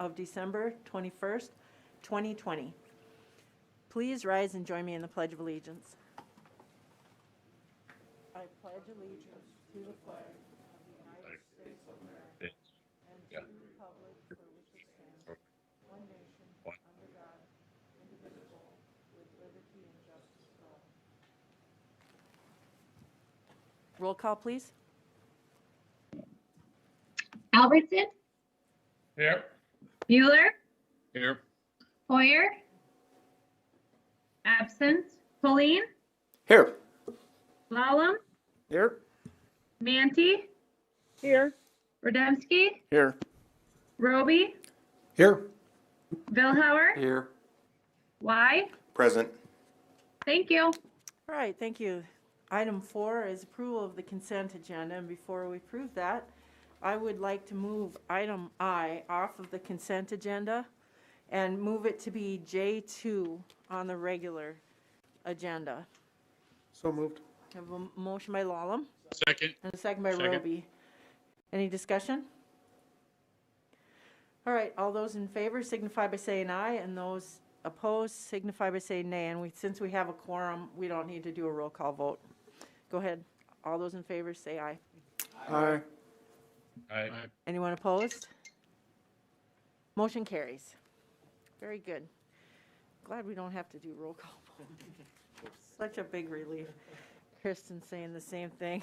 of December 21st, 2020. Please rise and join me in the Pledge of Allegiance. I pledge allegiance to the flag of the United States of America and to the republic for which it stands, one nation, under God, indivisible, with liberty and justice for all. Roll call, please. Albertson, Here. Bueller, Here. Hoyer, absent, Holleen, Here. Lallam, Here. Manti, Here. Rademski, Here. Roby, Here. Vilhauer, Here. Y. Present. Thank you. All right, thank you. Item 4 is approval of the consent agenda, and before we approve that, I would like to move item I off of the consent agenda and move it to be J2 on the regular agenda. So moved. I have a motion by Lallam Second. and a second by Second. Roby. Any discussion? All right, all those in favor signify by saying aye, and those opposed signify by saying nay. And since we have a quorum, we don't need to do a roll call vote. Go ahead. All those in favor say aye. Aye. Aye. Anyone opposed? Motion carries. Very good. Glad we don't have to do roll call. Such a big relief. Kristen saying the same thing.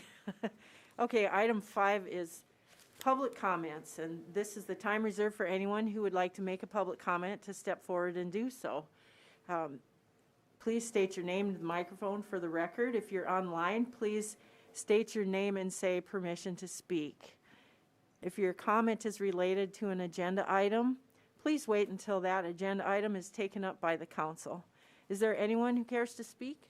Okay, item 5 is public comments, and this is the time reserved for anyone who would like to make a public comment to step forward and do so. Please state your name to the microphone for the record. If you're online, please state your name and say permission to speak. If your comment is related to an agenda item, please wait until that agenda item is taken up by the council. Is there anyone who cares to speak?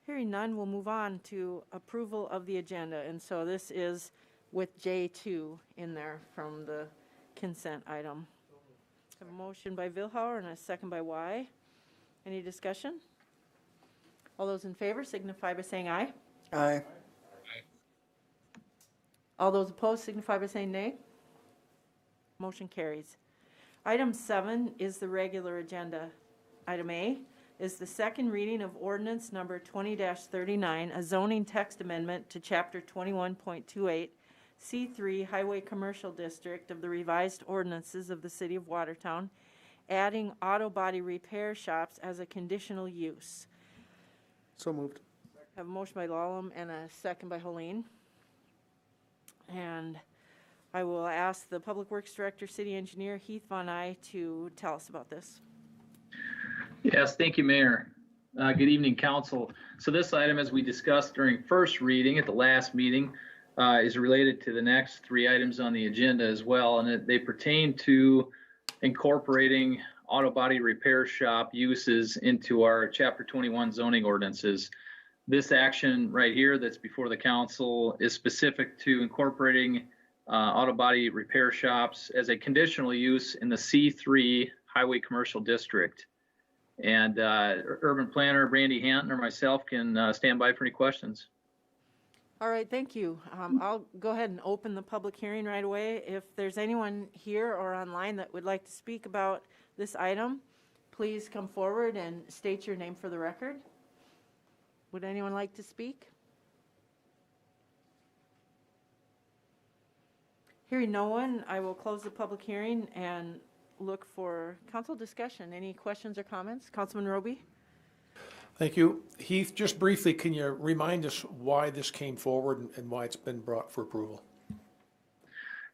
Hearing none, we'll move on to approval of the agenda. And so this is with J2 in there from the consent item. I have a motion by Vilhauer and a second by Y. Any discussion? All those in favor signify by saying aye. Aye. All those opposed signify by saying nay. Motion carries. Item 7 is the regular agenda. Item A is the second reading of ordinance number 20-39, a zoning text amendment to chapter 21.28, C3 Highway Commercial District of the revised ordinances of the city of Watertown, adding auto body repair shops as a conditional use. So moved. I have a motion by Lallam and a second by Holleen. And I will ask the Public Works Director, City Engineer Heath Von Eye to tell us about this. Yes, thank you, Mayor. Good evening, Council. So this item, as we discussed during first reading at the last meeting, is related to the next 3 items on the agenda as well, and they pertain to incorporating auto body repair shop uses into our Chapter 21 zoning ordinances. This action right here that's before the council is specific to incorporating auto body repair shops as a conditional use in the C3 Highway Commercial District. And Urban Planner Brandy Hanton or myself can stand by for any questions. All right, thank you. I'll go ahead and open the public hearing right away. If there's anyone here or online that would like to speak about this item, please come forward and state your name for the record. Would anyone like to speak? Hearing no one, I will close the public hearing and look for council discussion. Any questions or comments? Councilman Roby? Thank you. Heath, just briefly, can you remind us why this came forward and why it's been brought for approval?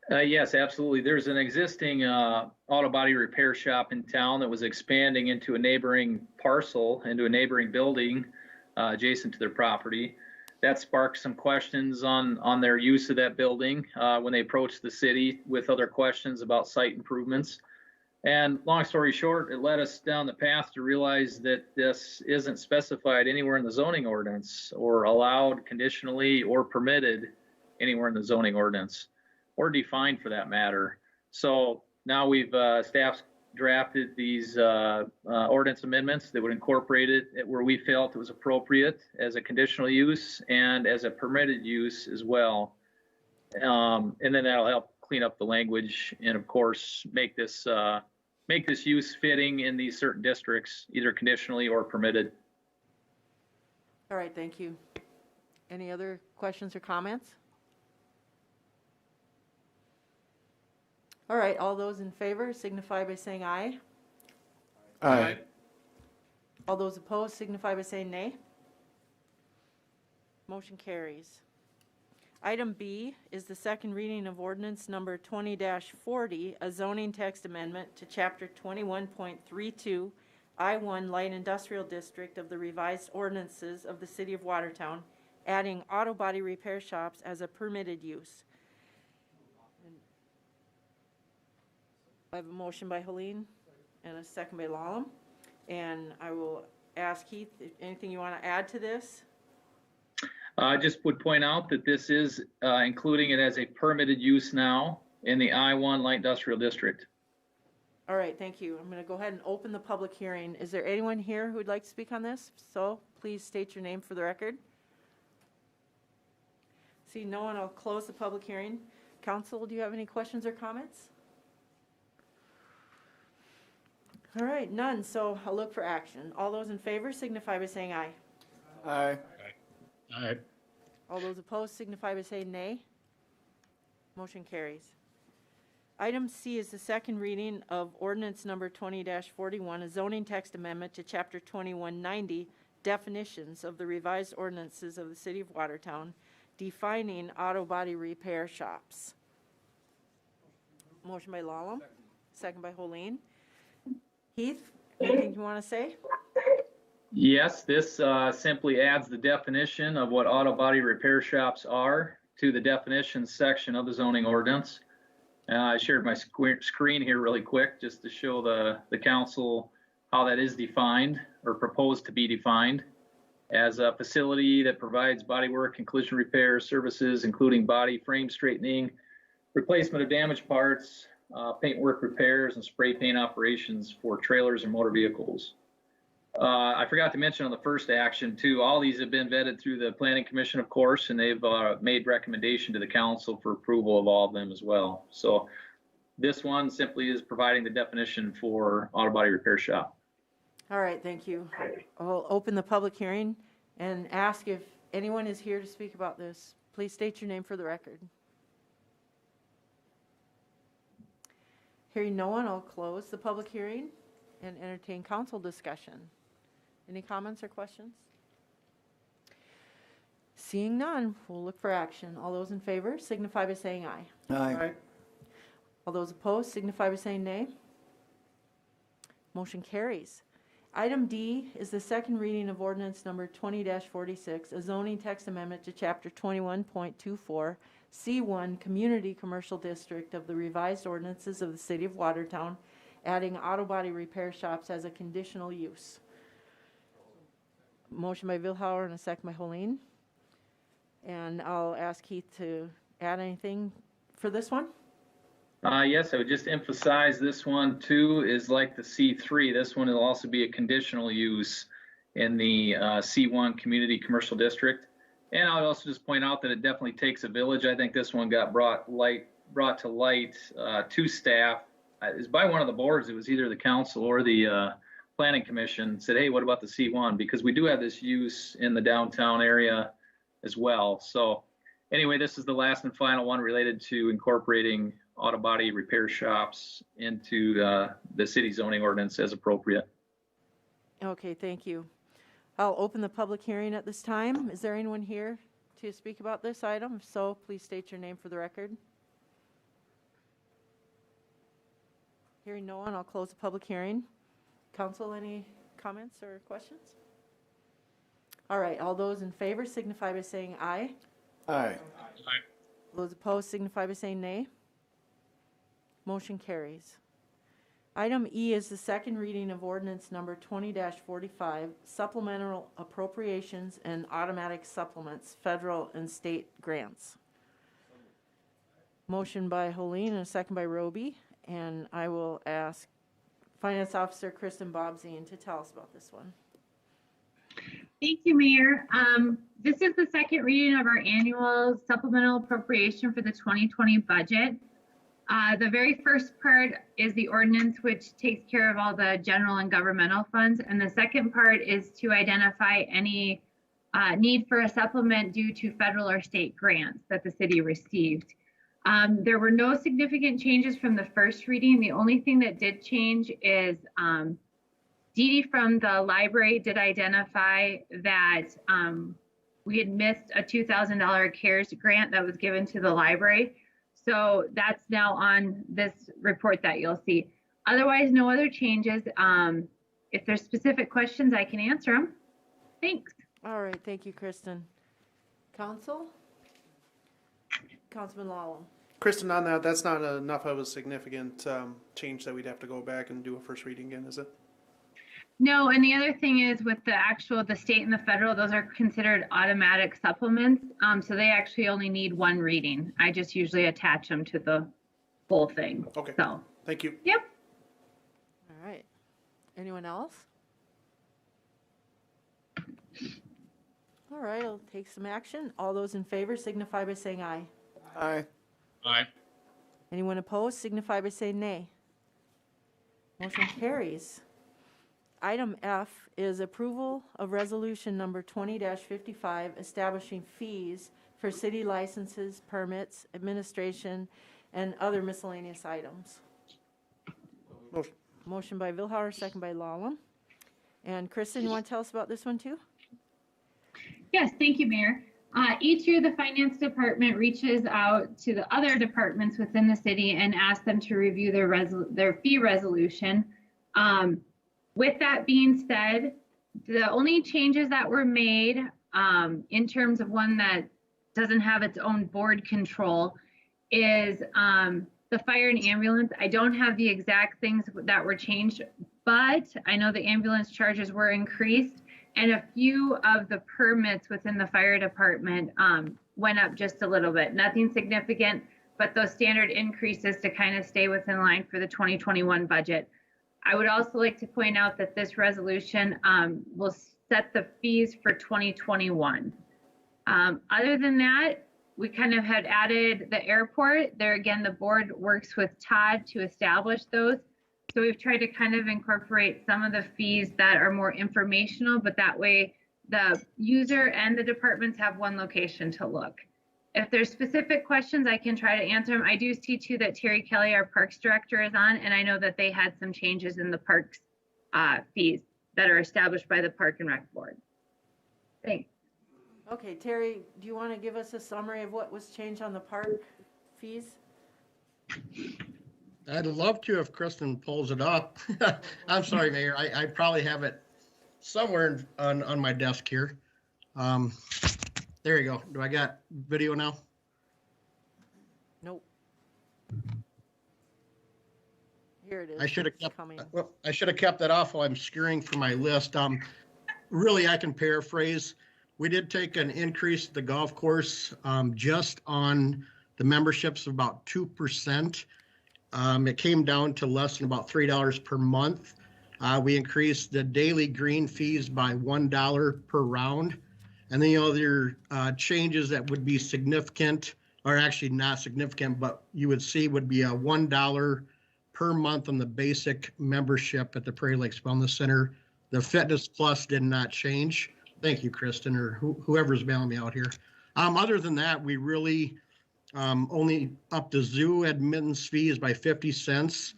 Yes, absolutely. There's an existing auto body repair shop in town that was expanding into a neighboring parcel, into a neighboring building adjacent to their property. That sparked some questions on their use of that building when they approached the city with other questions about site improvements. And long story short, it led us down the path to realize that this isn't specified anywhere in the zoning ordinance or allowed conditionally or permitted anywhere in the zoning ordinance or defined for that matter. So now staff's drafted these ordinance amendments that would incorporate it where we felt it was appropriate as a conditional use and as a permitted use as well. And then that'll help clean up the language and of course make this use fitting in these certain districts, either conditionally or permitted. All right, thank you. Any other questions or comments? All right, all those in favor signify by saying aye. Aye. All those opposed signify by saying nay. Motion carries. Item B is the second reading of ordinance number 20-40, a zoning text amendment to chapter 21.32, I-1 Light Industrial District of the revised ordinances of the City of Watertown, adding auto body repair shops as a permitted use. I have a motion by Holleen and a second by Lallam. And I will ask Keith, if anything you want to add to this? I just would point out that this is including it as a permitted use now in the I-1 Light Industrial District. All right, thank you. I'm going to go ahead and open the public hearing. Is there anyone here who would like to speak on this? So please state your name for the record. See no one, I'll close the public hearing. Council, do you have any questions or comments? All right, none, so I'll look for action. All those in favor signify by saying aye. Aye. Aye. All those opposed signify by saying nay. Motion carries. Item C is the second reading of ordinance number 20-41, a zoning text amendment to chapter 2190, definitions of the revised ordinances of the City of Watertown, defining auto body repair shops. Motion by Lallam, second by Holleen. Heath, anything you want to say? Yes, this simply adds the definition of what auto body repair shops are to the definitions section of the zoning ordinance. I shared my screen here really quick just to show the council how that is defined or proposed to be defined as a facility that provides bodywork and collision repair services, including body frame straightening, replacement of damaged parts, paintwork repairs, and spray paint operations for trailers and motor vehicles. I forgot to mention on the first action too, all these have been vetted through the Planning Commission, of course, and they've made recommendation to the council for approval of all of them as well. So this one simply is providing the definition for auto body repair shop. All right, thank you. I'll open the public hearing and ask if anyone is here to speak about this. Please state your name for the record. Hearing no one, I'll close the public hearing and entertain council discussion. Any comments or questions? Seeing none, we'll look for action. All those in favor signify by saying aye. Aye. All those opposed signify by saying nay. Motion carries. Item D is the second reading of ordinance number 20-46, a zoning text amendment to chapter 21.24, C1 Community Commercial District of the revised ordinances of the City of Watertown, adding auto body repair shops as a conditional use. Motion by Vilhauer and a second by Holleen. And I'll ask Keith to add anything for this one. Yes, I would just emphasize this one too is like the C3. This one will also be a conditional use in the C1 Community Commercial District. And I would also just point out that it definitely takes a village. I think this one got brought to light to staff. It was by one of the boards. It was either the council or the Planning Commission said, hey, what about the C1? Because we do have this use in the downtown area as well. So anyway, this is the last and final one related to incorporating auto body repair shops into the city zoning ordinance as appropriate. Okay, thank you. I'll open the public hearing at this time. Is there anyone here to speak about this item? If so, please state your name for the record. Hearing no one, I'll close the public hearing. Council, any comments or questions? All right, all those in favor signify by saying aye. Aye. Those opposed signify by saying nay. Motion carries. Item E is the second reading of ordinance number 20-45, supplemental appropriations and automatic supplements, federal and state grants. Motion by Holleen and a second by Roby, and I will ask Finance Officer Kristen Bobzien to tell us about this one. Thank you, Mayor. This is the second reading of our annual supplemental appropriation for the 2020 budget. The very first part is the ordinance, which takes care of all the general and governmental funds. And the second part is to identify any need for a supplement due to federal or state grants that the city received. There were no significant changes from the first reading. The only thing that did change is Dee Dee from the library did identify that we had missed a $2,000 CARES grant that was given to the library. So that's now on this report that you'll see. Otherwise, no other changes. If there's specific questions, I can answer them. Thanks. All right, thank you, Kristen. Council? Councilman Lallam. Kristen, on that, that's not enough of a significant change that we'd have to go back and do a first reading again, is it? No, and the other thing is with the state and the federal, those are considered automatic supplements. So they actually only need one reading. I just usually attach them to the whole thing. Okay. So, Thank you. yep. All right. Anyone else? All right, I'll take some action. All those in favor signify by saying aye. Aye. Aye. Anyone opposed signify by saying nay. Motion carries. Item F is approval of resolution number 20-55 establishing fees for city licenses, permits, administration, and other miscellaneous items. Motion. Motion by Vilhauer, second by Lallam. And Kristen, you want to tell us about this one too? Yes, thank you, Mayor. Each year, the Finance Department reaches out to the other departments within the city and asks them to review their fee resolution. With that being said, the only changes that were made in terms of one that doesn't have its own board control is the fire and ambulance. I don't have the exact things that were changed, but I know the ambulance charges were increased and a few of the permits within the fire department went up just a little bit. Nothing significant, but those standard increases to kind of stay within line for the 2021 budget. I would also like to point out that this resolution will set the fees for 2021. Other than that, we kind of had added the airport. There again, the board works with Todd to establish those. So we've tried to kind of incorporate some of the fees that are more informational, but that way the user and the departments have one location to look. If there's specific questions, I can try to answer them. I do see too that Terry Kelly, our Parks Director, is on, and I know that they had some changes in the parks fees that are established by the Park and Rec Board. Thanks. Okay, Terry, do you want to give us a summary of what was changed on the park fees? I'd love to if Kristen pulls it up. I'm sorry, Mayor. I probably have it somewhere on my desk here. There you go. Do I got video now? Nope. Here it is. I should have It's kept. coming. Well, I should have kept that off while I'm scurrying for my list. Really, I can paraphrase. We did take an increase at the golf course just on the memberships of about 2%. It came down to less than about $3 per month. We increased the daily green fees by $1 per round. And then the other changes that would be significant, or actually not significant, but you would see would be a $1 per month on the basic membership at the Prairie Lakes Wellness Center. The Fitness Plus did not change. Thank you, Kristen, or whoever's bailing me out here. Other than that, we really only up the zoo admittance fees by 50 cents.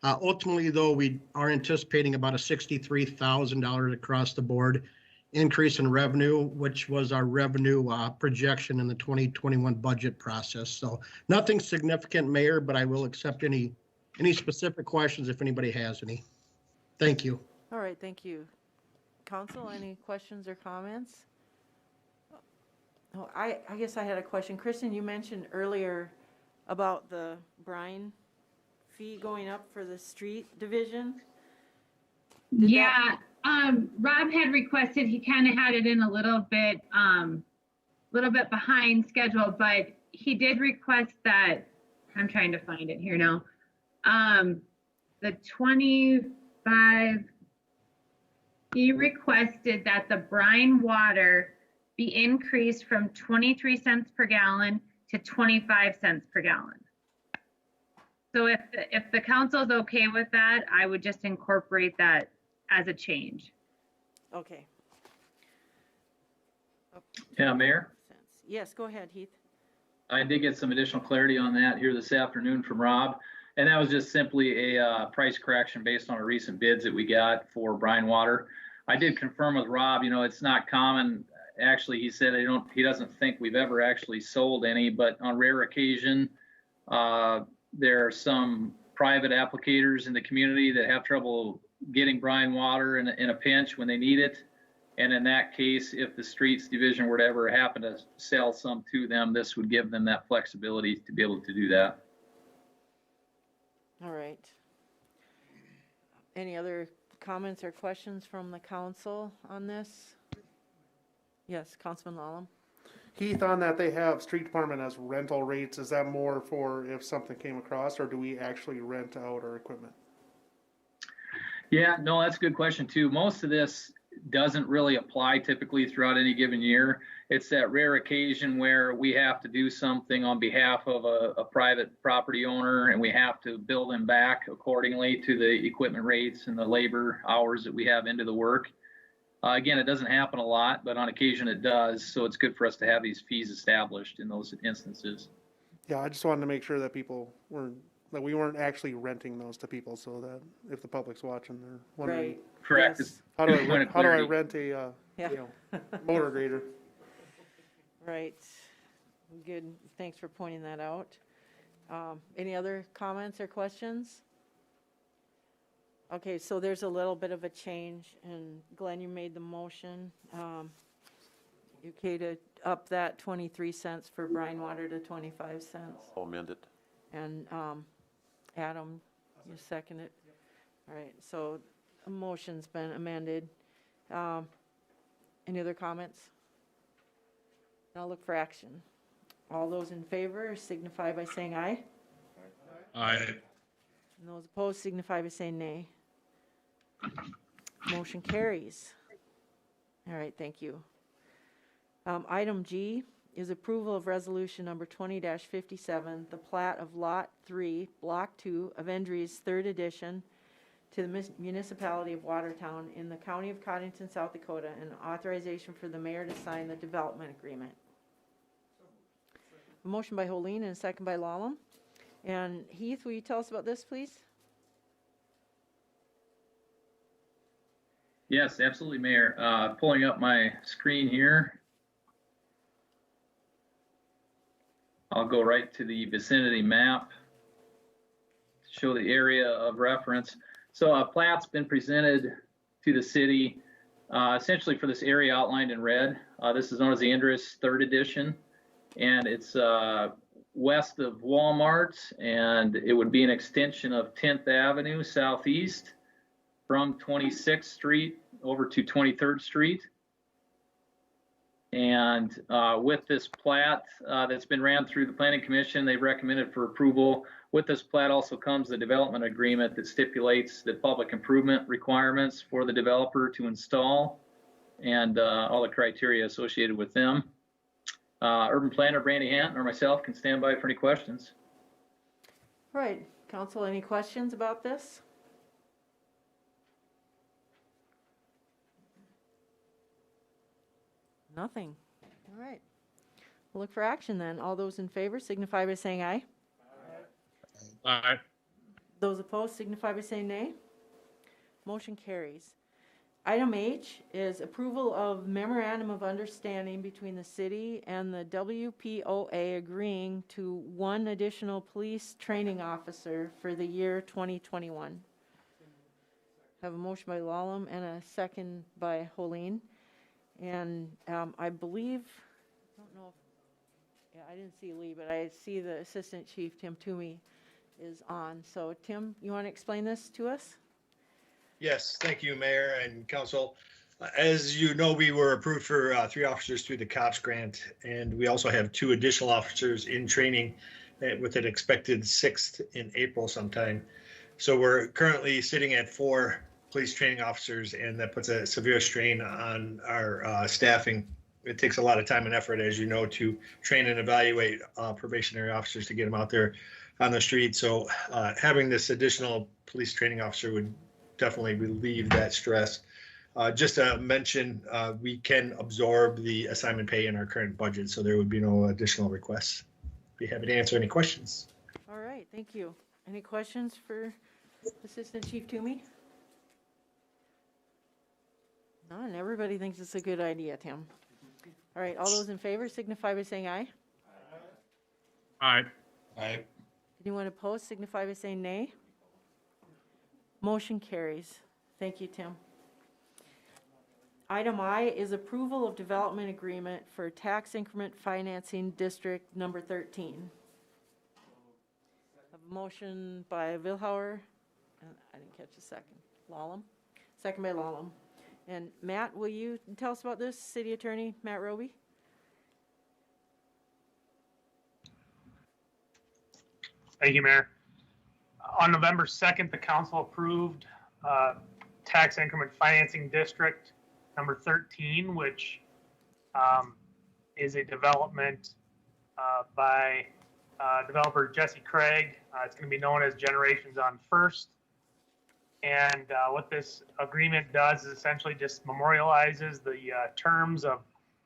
Ultimately, though, we are anticipating about a $63,000 across the board increase in revenue, which was our revenue projection in the 2021 budget process. So nothing significant, Mayor, but I will accept any specific questions if anybody has any. Thank you. All right, thank you. Council, any questions or comments? Oh, I guess I had a question. Kristen, you mentioned earlier about the brine fee going up for the street division. Yeah, Rob had requested, he kind of had it in a little bit behind schedule, but he did request that, I'm trying to find it here now. The 5, he requested that the brine water be increased from 23 cents per gallon to 25 cents per gallon. So if the council's okay with that, I would just incorporate that as a change. Okay. Yeah, Mayor, Yes, go ahead, Heath. I did get some additional clarity on that here this afternoon from Rob. And that was just simply a price correction based on a recent bids that we got for brine water. I did confirm with Rob, you know, it's not common. Actually, he said he doesn't think we've ever actually sold any, but on rare occasion, there are some private applicators in the community that have trouble getting brine water in a pinch when they need it. And in that case, if the streets division were to ever happen to sell some to them, this would give them that flexibility to be able to do that. All right. Any other comments or questions from the council on this? Yes, Councilman Lallam. Heath, on that, they have street department as rental rates. Is that more for if something came across, or do we actually rent out our equipment? Yeah, no, that's a good question too. Most of this doesn't really apply typically throughout any given year. It's that rare occasion where we have to do something on behalf of a private property owner, and we have to bill them back accordingly to the equipment rates and the labor hours that we have into the work. Again, it doesn't happen a lot, but on occasion it does. So it's good for us to have these fees established in those instances. Yeah, I just wanted to make sure that that we weren't actually renting those to people, so that if the public's watching, they're wondering, Right. Correct. Yes. how do I Point rent, of how do I clarity. rent a Yeah. you know, motor grader? Right. Good. Thanks for pointing that out. Any other comments or questions? Okay, so there's a little bit of a change, and Glenn, you made the motion. You okay to up that 23 cents for brine water to 25 cents? I'll amend it. And Adam, you second it? All right, so a motion's been amended. Any other comments? I'll look for action. All those in favor signify by saying aye. Aye. And those opposed signify by saying nay. Motion carries. All right, thank you. Item G is approval of resolution number 20-57, the plat of Lot 3, Block 2 of Endries 3rd Edition to the Municipality of Watertown in the County of Cottington, South Dakota, and authorization for the mayor to sign the development agreement. A motion by Holleen and a second by Lallam. And Heath, will you tell us about this, please? Yes, absolutely, Mayor. Pulling up my screen here. I'll go right to the vicinity map to show the area of reference. So a plat's been presented to the city essentially for this area outlined in red. This is known as the Endries 3rd Edition, and it's west of Walmart, and it would be an extension of 10th Avenue Southeast from 26th Street over to 23rd Street. And with this plat that's been ran through the Planning Commission, they've recommended for approval. With this plat also comes the development agreement that stipulates the public improvement requirements for the developer to install and all the criteria associated with them. Urban planner Brandy Hanton or myself can stand by for any questions. All right, council, any questions about this? Nothing. All right. We'll look for action then. All those in favor signify by saying aye. Aye. Those opposed signify by saying nay. Motion carries. Item H is approval of memorandum of understanding between the city and the WPOA agreeing to one additional police training officer for the year 2021. Have a motion by Lallam and a second by Holleen. And I believe, I don't know if, I didn't see Lee, but I see the Assistant Chief, Tim Toomey, is on. So Tim, you want to explain this to us? Yes, thank you, Mayor and Council. As you know, we were approved for 3 officers through the COPS grant, and we also have 2 additional officers in training with an expected 6th in April sometime. So we're currently sitting at 4 police training officers, and that puts a severe strain on our staffing. It takes a lot of time and effort, as you know, to train and evaluate probationary officers to get them out there on the street. So having this additional police training officer would definitely relieve that stress. Just to mention, we can absorb the assignment pay in our current budget, so there would be no additional requests. Be happy to answer any questions. All right, thank you. Any questions for Assistant Chief Toomey? None. Everybody thinks it's a good idea, Tim. All right, all those in favor signify by saying aye. Aye. Aye. Anyone opposed signify by saying nay. Motion carries. Thank you, Tim. Item I is approval of development agreement for tax increment financing district number 13. A motion by Vilhauer, and I didn't catch a second. Lallam? Second by Lallam. And Matt, will you tell us about this, City Attorney Matt Roby? Thank you, Mayor. On November 2nd, the council approved tax increment financing district number 13, which is a development by developer Jesse Craig. It's going to be known as Generations on First. And what this agreement does is essentially just memorializes the terms of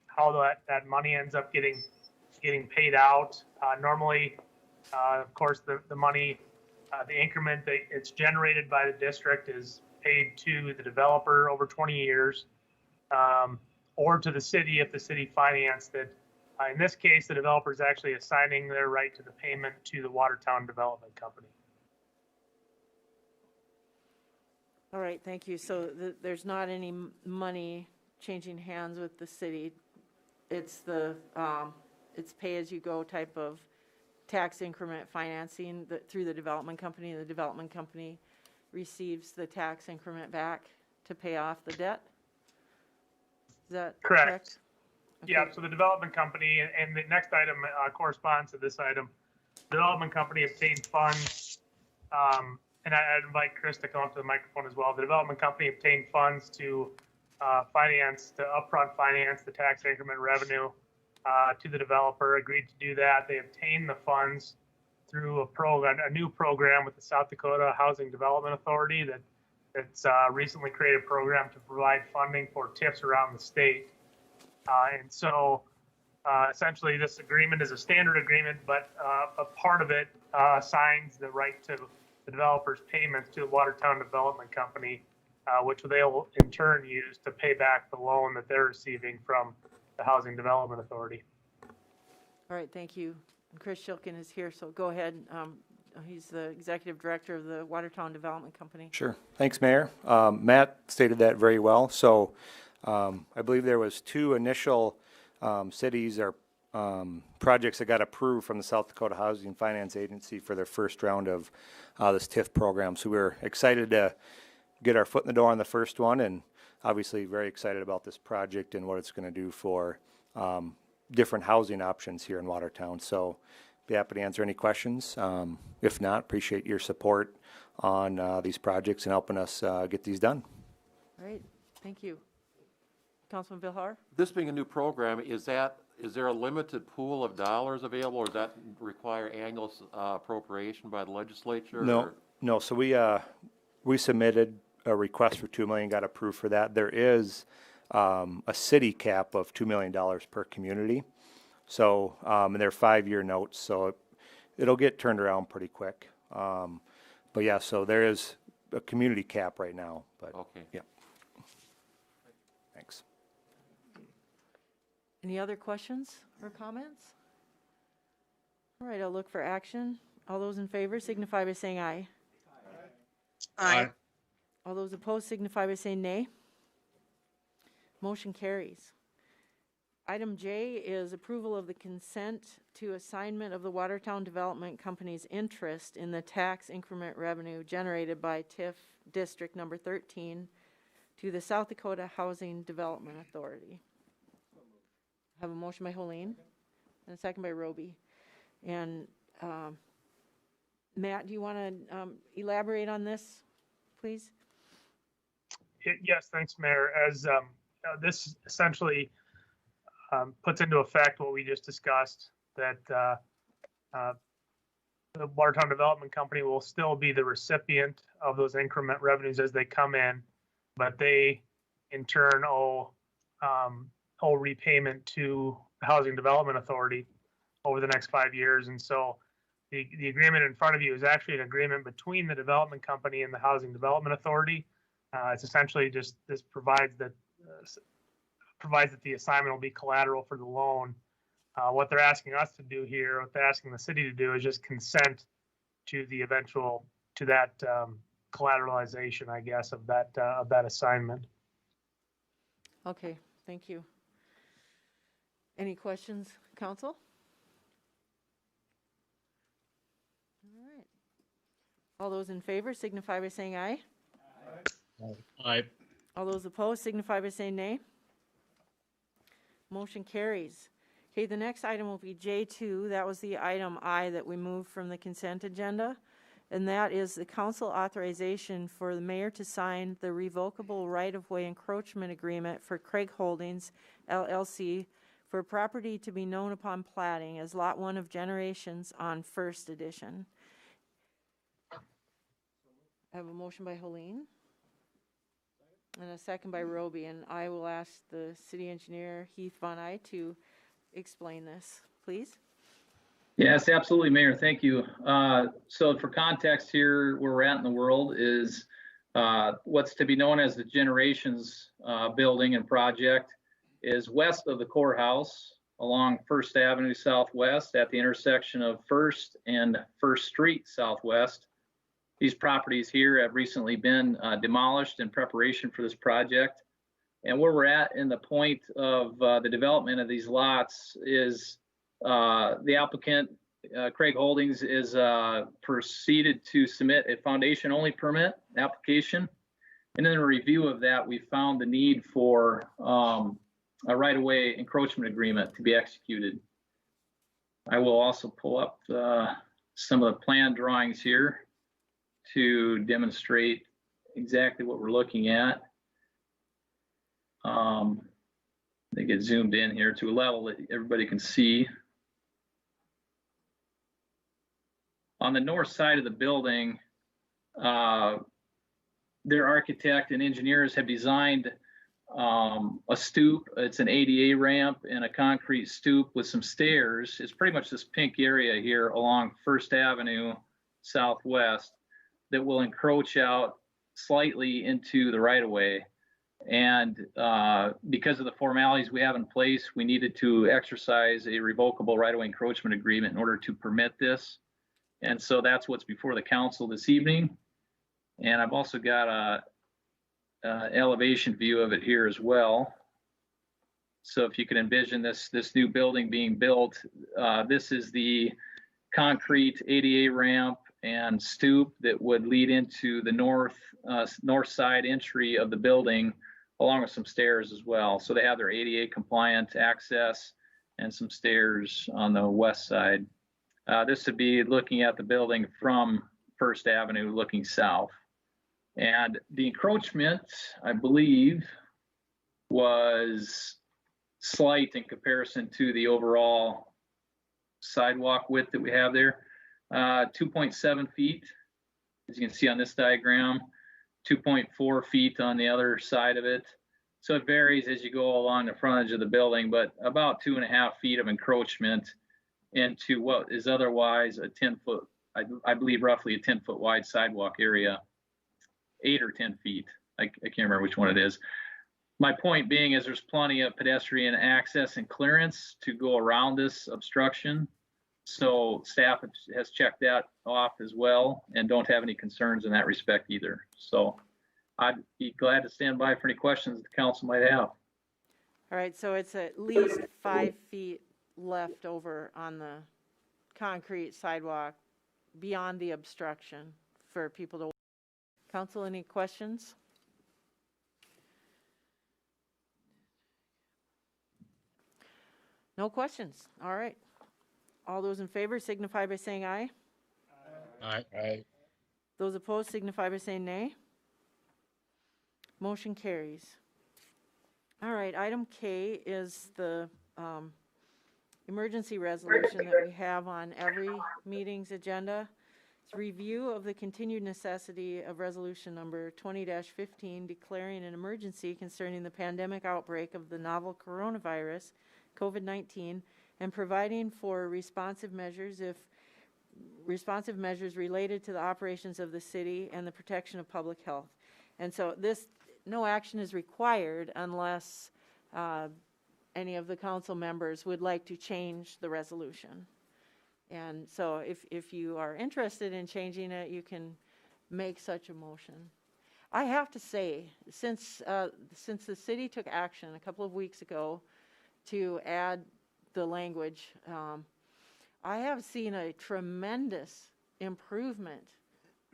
how that money ends up getting paid out. Normally, of course, the money, the increment that it's generated by the district is paid to the developer over 20 years, or to the city if the city financed it. In this case, the developer is actually assigning their right to the payment to the Watertown Development Company. All right, thank you. So there's not any money changing hands with the city. It's it's pay-as-you-go type of tax increment financing through the development company. The development company receives the tax increment back to pay off the debt. Is that correct? Okay. Yeah, so the development company, and the next item corresponds to this item. The development company obtained funds, and I'd invite Chris to come up to the microphone as well. The development company obtained funds to upfront finance the tax increment revenue to the developer, agreed to do that. They obtained the funds through a new program with the South Dakota Housing Development Authority that's recently created a program to provide funding for TIFs around the state. And so essentially this agreement is a standard agreement, but a part of it assigns the right to the developer's payments to the Watertown Development Company, which they will in turn use to pay back the loan that they're receiving from the Housing Development Authority. All right, thank you. And Chris Shilkin is here, so go ahead. He's the executive director of the Watertown Development Company. Sure. Thanks, Mayor. Matt stated that very well. So I believe there was two initial cities or projects that got approved from the South Dakota Housing Finance Agency for their first round of this TIF program. So we're excited to get our foot in the door on the first one, and obviously very excited about this project and what it's going to do for different housing options here in Watertown. So be happy to answer any questions. If not, appreciate your support on these projects and helping us get these done. All right, thank you. Councilman Vilhar? This being a new program, is there a limited pool of dollars available, or does that require annual appropriation by the legislature? No. So we submitted a request for $2 million, got approved for that. There is a city cap of $2 million per community. So, and they're 5-year notes, so it'll get turned around pretty quick. But yeah, so there is a community cap right now. But okay. Yeah. Thanks. Any other questions or comments? All right, I'll look for action. All those in favor signify by saying aye. Aye. All those opposed signify by saying nay. Motion carries. Item J is approval of the consent to assignment of the Watertown Development Company's interest in the tax increment revenue generated by TIF District Number 13 to the South Dakota Housing Development Authority. I have a motion by Holleen and a second by Roby. And Matt, do you want to elaborate on this, please? Yes, thanks, Mayor. As this essentially puts into effect what we just discussed, that the Watertown Development Company will still be the recipient of those increment revenues as they come in, but they in turn owe repayment to the Housing Development Authority over the next 5 years. And so the agreement in front of you is actually an agreement between the development company and the Housing Development Authority. It's essentially just this provides that the assignment will be collateral for the loan. What they're asking us to do here, what they're asking the city to do, is just consent to the eventual collateralization, I guess, of that assignment. Okay, thank you. Any questions, council? All right. All those in favor signify by saying aye. Aye. All those opposed signify by saying nay. Motion carries. Okay, the next item will be J2. That was the item I that we moved from the consent agenda. And that is the council authorization for the mayor to sign the revocable right-of-way encroachment agreement for Craig Holdings, LLC, for property to be known upon platting as Lot 1 of Generations on First Edition. I have a motion by Holleen and a second by Roby, and I will ask the city engineer, Heath Von Eye, to explain this, please. Yes, absolutely, Mayor. Thank you. So for context here, where we're at in the world is what's to be known as the Generations building and project is west of the courthouse along First Avenue Southwest at the intersection of First and First Street Southwest. These properties here have recently been demolished in preparation for this project. And where we're at in the point of the development of these lots is the applicant, Craig Holdings, is proceeded to submit a foundation-only permit application. And in a review of that, we found the need for a right-of-way encroachment agreement to be executed. I will also pull up some of the plan drawings here to demonstrate exactly what we're looking at. They get zoomed in here to a level that everybody can see. On the north side of the building, their architect and engineers have designed a stoop. It's an ADA ramp and a concrete stoop with some stairs. It's pretty much this pink area here along First Avenue Southwest that will encroach out slightly into the right-of-way. And because of the formalities we have in place, we needed to exercise a revocable right-of-way encroachment agreement in order to permit this. And so that's what's before the council this evening. And I've also got a elevation view of it here as well. So if you can envision this new building being built, this is the concrete ADA ramp and stoop that would lead into the north side entry of the building, along with some stairs as well. So they have their ADA compliant access and some stairs on the west side. This would be looking at the building from First Avenue looking south. And the encroachment, I believe, was slight in comparison to the overall sidewalk width that we have there. 2.7 feet, as you can see on this diagram, 2.4 feet on the other side of it. So it varies as you go along the frontage of the building, but about 2.5 feet of encroachment into what is otherwise a 10-foot, I believe roughly a 10-foot wide sidewalk area, 8 or 10 feet. I can't remember which one it is. My point being is there's plenty of pedestrian access and clearance to go around this obstruction. So staff has checked that off as well and don't have any concerns in that respect either. So I'd be glad to stand by for any questions the council might have. All right, so it's at least 5 feet left over on the concrete sidewalk beyond the obstruction for people to. Council, any questions? No questions. All right. All those in favor signify by saying aye. Aye. Aye. Those opposed signify by saying nay. Motion carries. All right, item K is the emergency resolution that we have on every meeting's agenda. It's review of the continued necessity of resolution number 20-15 declaring an emergency concerning the pandemic outbreak of the novel coronavirus, COVID-19, and providing for responsive measures related to the operations of the city and the protection of public health. And so no action is required unless any of the council members would like to change the resolution. And so if you are interested in changing it, you can make such a motion. I have to say, since the city took action a couple of weeks ago to add the language, I have seen a tremendous improvement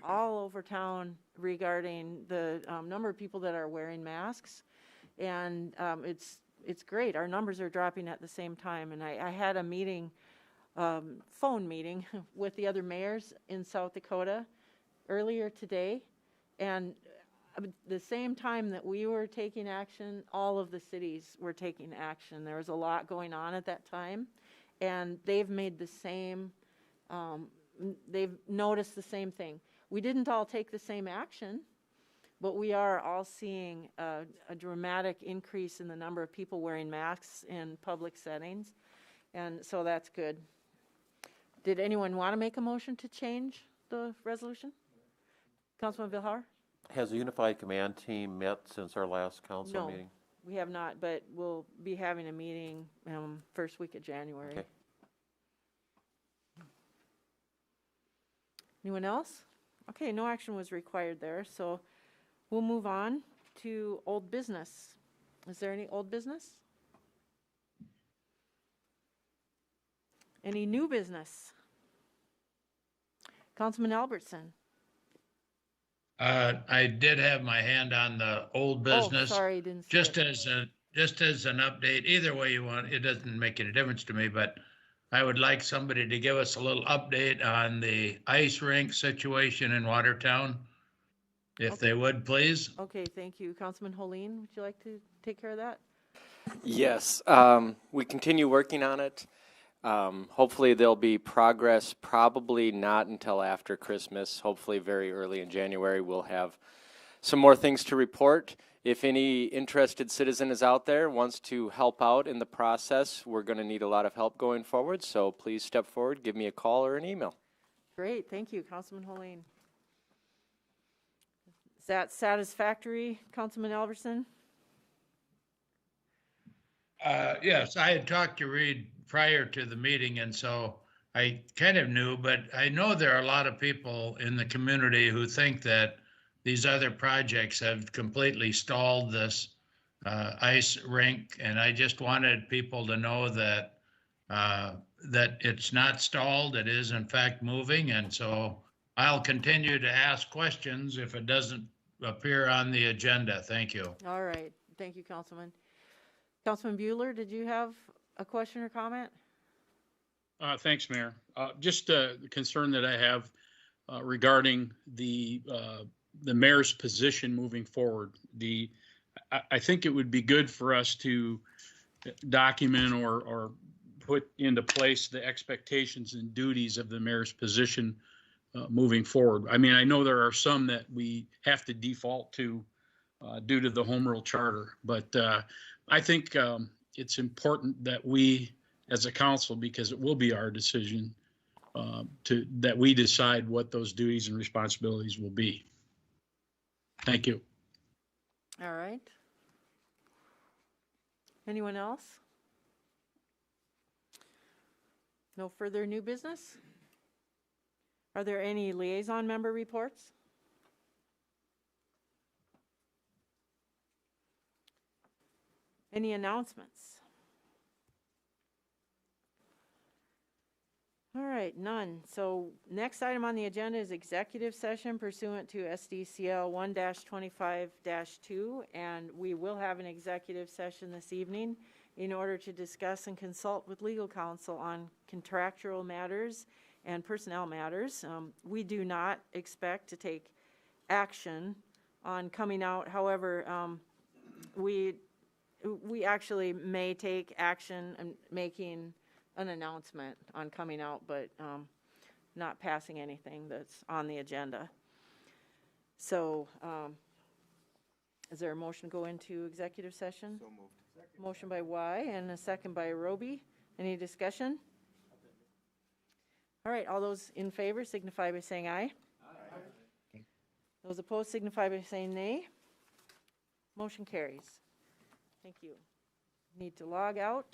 all over town regarding the number of people that are wearing masks, and it's great. Our numbers are dropping at the same time, and I had a meeting, phone meeting with the other mayors in South Dakota earlier today, and the same time that we were taking action, all of the cities were taking action. There was a lot going on at that time, and they've made the same, they've noticed the same thing. We didn't all take the same action, but we are all seeing a dramatic increase in the number of people wearing masks in public settings, and so that's good. Did anyone want to make a motion to change the resolution? Councilman Vilhar? Has the Unified Command Team met since our last council meeting? No, we have not, but we'll be having a meeting first week of January. Okay. Anyone else? Okay, no action was required there, so we'll move on to old business. Is there any old business? Any new business? Councilman Albertson? I did have my hand on the old business. Oh, sorry, didn't see Just it. as an update, either way you want, it doesn't make any difference to me, but I would like somebody to give us a little update on the ice rink situation in Watertown, if they would, please. Okay, thank you. Councilman Holleen, would you like to take care of that? Yes, we continue working on it. Hopefully there'll be progress, probably not until after Christmas. Hopefully very early in January we'll have some more things to report. If any interested citizen is out there, wants to help out in the process, we're going to need a lot of help going forward, so please step forward, give me a call or an email. Great, thank you, Councilman Holleen. Is that satisfactory, Councilman Albertson? Yes, I had talked to Reed prior to the meeting, and so I kind of knew, but I know there are a lot of people in the community who think that these other projects have completely stalled this ice rink, and I just wanted people to know that that it's not stalled. It is in fact moving, and so I'll continue to ask questions if it doesn't appear on the agenda. Thank you. All right, thank you, Councilman. Councilman Bueller, did you have a question or comment? Thanks, Mayor. Just a concern that I have regarding the mayor's position moving forward. I think it would be good for us to document or put into place the expectations and duties of the mayor's position moving forward. I mean, I know there are some that we have to default to due to the home rule charter, but I think it's important that we, as a council, because it will be our decision, that we decide what those duties and responsibilities will be. Thank you. All right. Anyone else? No further new business? Are there any liaison member reports? Any announcements? All right, none. So next item on the agenda is executive session pursuant to Sdcl 1-25-2, and we will have an executive session this evening in order to discuss and consult with legal counsel on contractual matters and personnel matters. We do not expect to take action on coming out. However, we actually may take action and making an announcement on coming out, but not passing anything that's on the agenda. So, is there a motion to go into executive session? So moved. Motion by Y and a second by Roby. Any discussion? All right, all those in favor signify by saying aye. Aye. Those opposed signify by saying nay. Motion carries. Thank you. Need to log out.